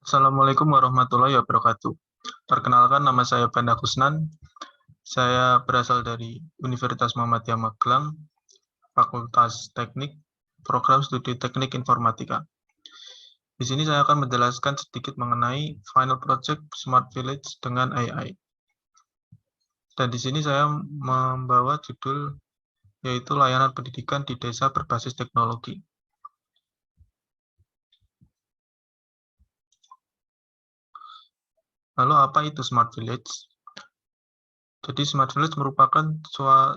Assalamualaikum warahmatullahi wabarakatuh. Perkenalkan, nama saya Penda Kusnan. Saya berasal dari Universitas Muhammadiyah Magelang, Fakultas Teknik, Program Studi Teknik Informatika. Di sini saya akan menjelaskan sedikit mengenai final project Smart Village dengan AI. Dan di sini saya membawa judul yaitu layanan pendidikan di desa berbasis teknologi. Lalu apa itu Smart Village? Jadi Smart Village merupakan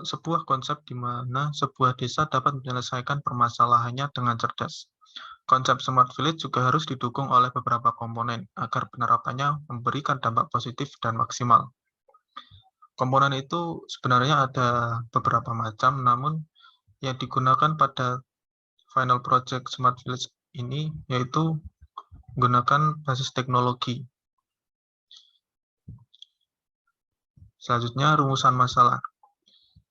sebuah konsep di mana sebuah desa dapat menyelesaikan permasalahannya dengan cerdas. Konsep Smart Village juga harus didukung oleh beberapa komponen agar penerapannya memberikan dampak positif dan maksimal. Komponen itu sebenarnya ada beberapa macam, namun yang digunakan pada final project Smart Village ini yaitu menggunakan basis teknologi. Selanjutnya, rumusan masalah.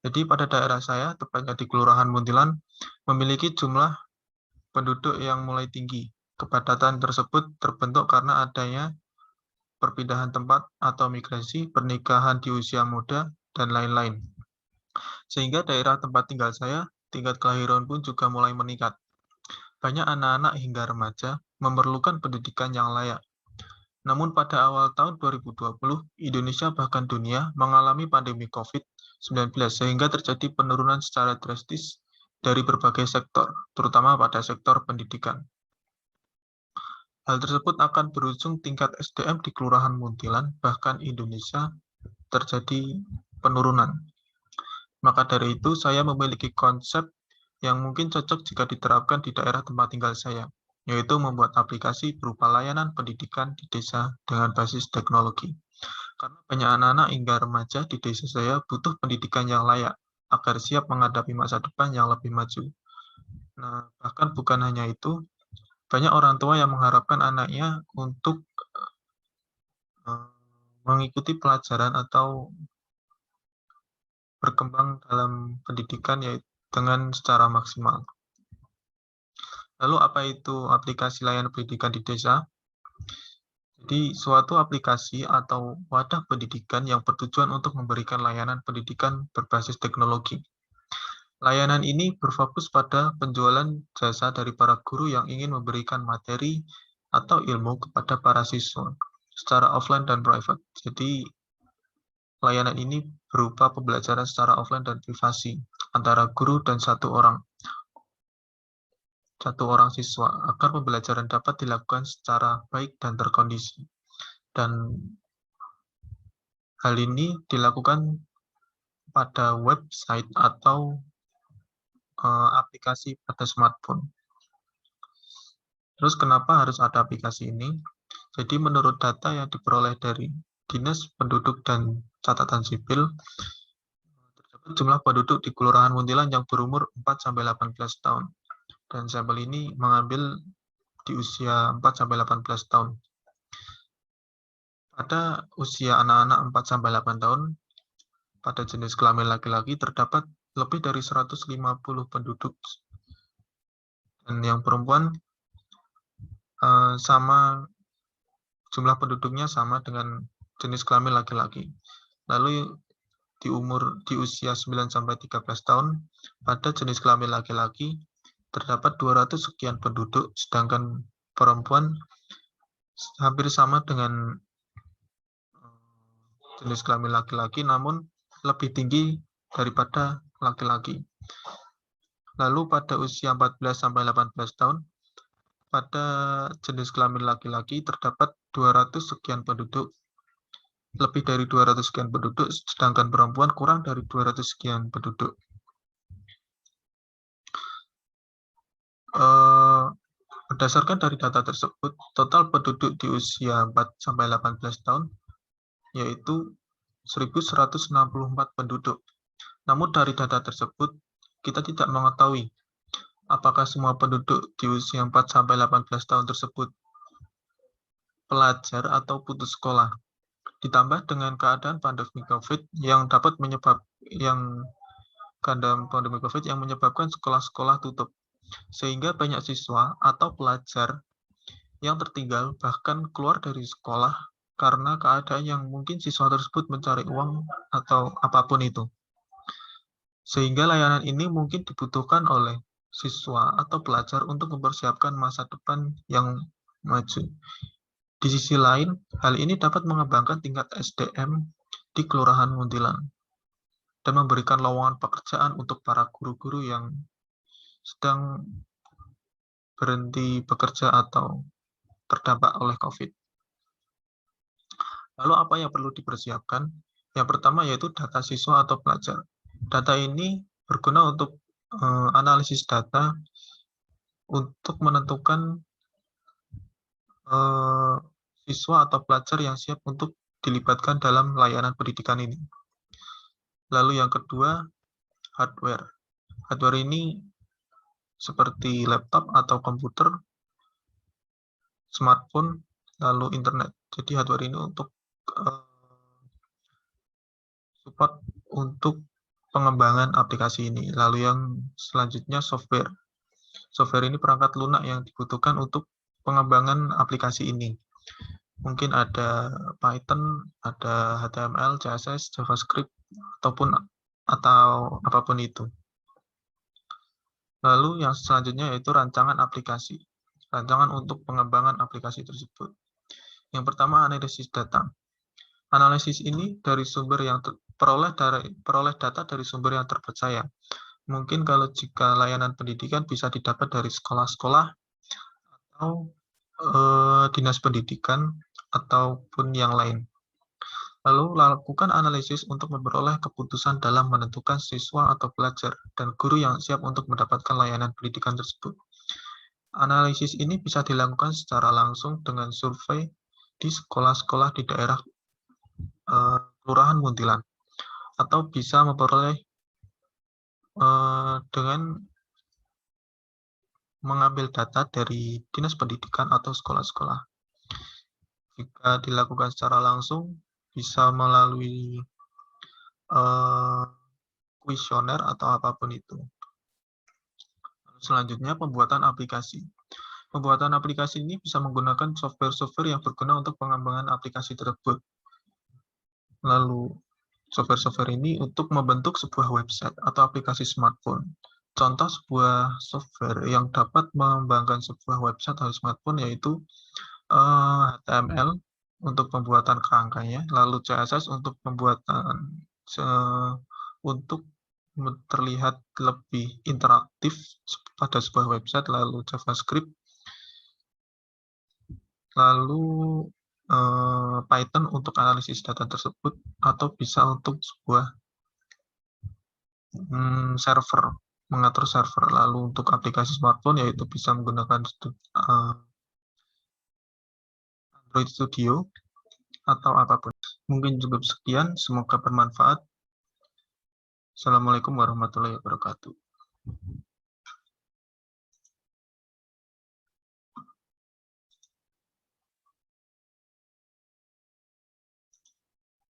Jadi pada daerah saya, tepatnya di Kelurahan Muntilan, memiliki jumlah penduduk yang mulai tinggi. Kepadatan tersebut terbentuk karena adanya perpindahan tempat atau migrasi, pernikahan di usia muda, dan lain-lain. Sehingga daerah tempat tinggal saya, tingkat kelahiran pun juga mulai meningkat. Banyak anak-anak hingga remaja memerlukan pendidikan yang layak. Namun pada awal tahun 2020, Indonesia bahkan dunia mengalami pandemi COVID-19 sehingga terjadi penurunan secara drastis dari berbagai sektor, terutama pada sektor pendidikan. Hal tersebut akan berujung tingkat SDM di Kelurahan Muntilan, bahkan Indonesia, terjadi penurunan. Maka dari itu, saya memiliki konsep yang mungkin cocok jika diterapkan di daerah tempat tinggal saya, yaitu membuat aplikasi berupa layanan pendidikan di desa dengan basis teknologi. Karena banyak anak-anak hingga remaja di desa saya butuh pendidikan yang layak agar siap menghadapi masa depan yang lebih maju. Nah, bahkan bukan hanya itu, banyak orang tua yang mengharapkan anaknya untuk mengikuti pelajaran atau berkembang dalam pendidikan yaitu dengan secara maksimal. Lalu apa itu aplikasi layanan pendidikan di desa? Jadi suatu aplikasi atau wadah pendidikan yang bertujuan untuk memberikan layanan pendidikan berbasis teknologi. Layanan ini berfokus pada penjualan jasa dari para guru yang ingin memberikan materi atau ilmu kepada para siswa secara offline dan private. Jadi layanan ini berupa pembelajaran secara offline dan privasi antara guru dan satu orang siswa agar pembelajaran dapat dilakukan secara baik dan terkondisi. Dan hal ini dilakukan pada website atau aplikasi pada smartphone. Terus kenapa harus ada aplikasi ini? Jadi menurut data yang diperoleh dari Dinas Penduduk dan Catatan Sipil, terdapat jumlah penduduk di Kelurahan Muntilan yang berumur 4-18 tahun. Dan sampel ini mengambil di usia 4-18 tahun. Pada usia anak-anak 4-8 tahun, pada jenis kelamin laki-laki terdapat lebih dari 150 penduduk. Dan yang perempuan sama jumlah penduduknya sama dengan jenis kelamin laki-laki. Lalu di usia 9-13 tahun, pada jenis kelamin laki-laki terdapat 200 sekian penduduk, sedangkan perempuan hampir sama dengan jenis kelamin laki-laki, namun lebih tinggi daripada laki-laki. Lalu pada usia 14-18 tahun, pada jenis kelamin laki-laki terdapat 200 sekian penduduk, lebih dari 200 sekian penduduk, sedangkan perempuan kurang dari 200 sekian penduduk. Berdasarkan dari data tersebut, total penduduk di usia 4-18 tahun yaitu 1.164 penduduk. Namun dari data tersebut, kita tidak mengetahui apakah semua penduduk di usia 4-18 tahun tersebut pelajar atau putus sekolah. Ditambah dengan keadaan pandemi COVID yang menyebabkan sekolah-sekolah tutup, sehingga banyak siswa atau pelajar yang tertinggal bahkan keluar dari sekolah karena keadaan yang mungkin siswa tersebut mencari uang atau apapun itu. Sehingga layanan ini mungkin dibutuhkan oleh siswa atau pelajar untuk mempersiapkan masa depan yang maju. Di sisi lain, hal ini dapat mengembangkan tingkat SDM di Kelurahan Muntilan dan memberikan lowongan pekerjaan untuk para guru-guru yang sedang berhenti bekerja atau terdampak oleh COVID. Lalu apa yang perlu dipersiapkan? Yang pertama yaitu data siswa atau pelajar. Data ini berguna untuk analisis data untuk menentukan siswa atau pelajar yang siap untuk dilibatkan dalam layanan pendidikan ini. Lalu yang kedua, hardware. Hardware ini seperti laptop atau komputer, smartphone, lalu internet. Jadi hardware ini untuk support untuk pengembangan aplikasi ini. Lalu yang selanjutnya software. Software ini perangkat lunak yang dibutuhkan untuk pengembangan aplikasi ini. Mungkin ada Python, ada HTML, CSS, JavaScript, atau apapun itu. Lalu yang selanjutnya yaitu rancangan aplikasi. Rancangan untuk pengembangan aplikasi tersebut. Yang pertama, analisis data. Analisis ini dari sumber yang peroleh data dari sumber yang terpercaya. Mungkin kalau jika layanan pendidikan bisa didapat dari sekolah-sekolah atau dinas pendidikan ataupun yang lain. Lalu lakukan analisis untuk memperoleh keputusan dalam menentukan siswa atau pelajar dan guru yang siap untuk mendapatkan layanan pendidikan tersebut. Analisis ini bisa dilakukan secara langsung dengan survei di sekolah-sekolah di daerah Kelurahan Muntilan, atau bisa memperoleh dengan mengambil data dari dinas pendidikan atau sekolah-sekolah. Jika dilakukan secara langsung, bisa melalui kuesioner atau apapun itu. Selanjutnya, pembuatan aplikasi. Pembuatan aplikasi ini bisa menggunakan software-software yang berguna untuk pengembangan aplikasi tersebut. Lalu, software-software ini untuk membentuk sebuah website atau aplikasi smartphone. Contoh sebuah software yang dapat mengembangkan sebuah website atau smartphone yaitu HTML untuk pembuatan kerangkanya, lalu CSS untuk pembuatan untuk terlihat lebih interaktif pada sebuah website, lalu JavaScript, lalu Python untuk analisis data tersebut, atau bisa untuk sebuah server, mengatur server. Lalu untuk aplikasi smartphone yaitu bisa menggunakan Android Studio atau apapun. Mungkin cukup sekian, semoga bermanfaat. Assalamualaikum warahmatullahi wabarakatuh.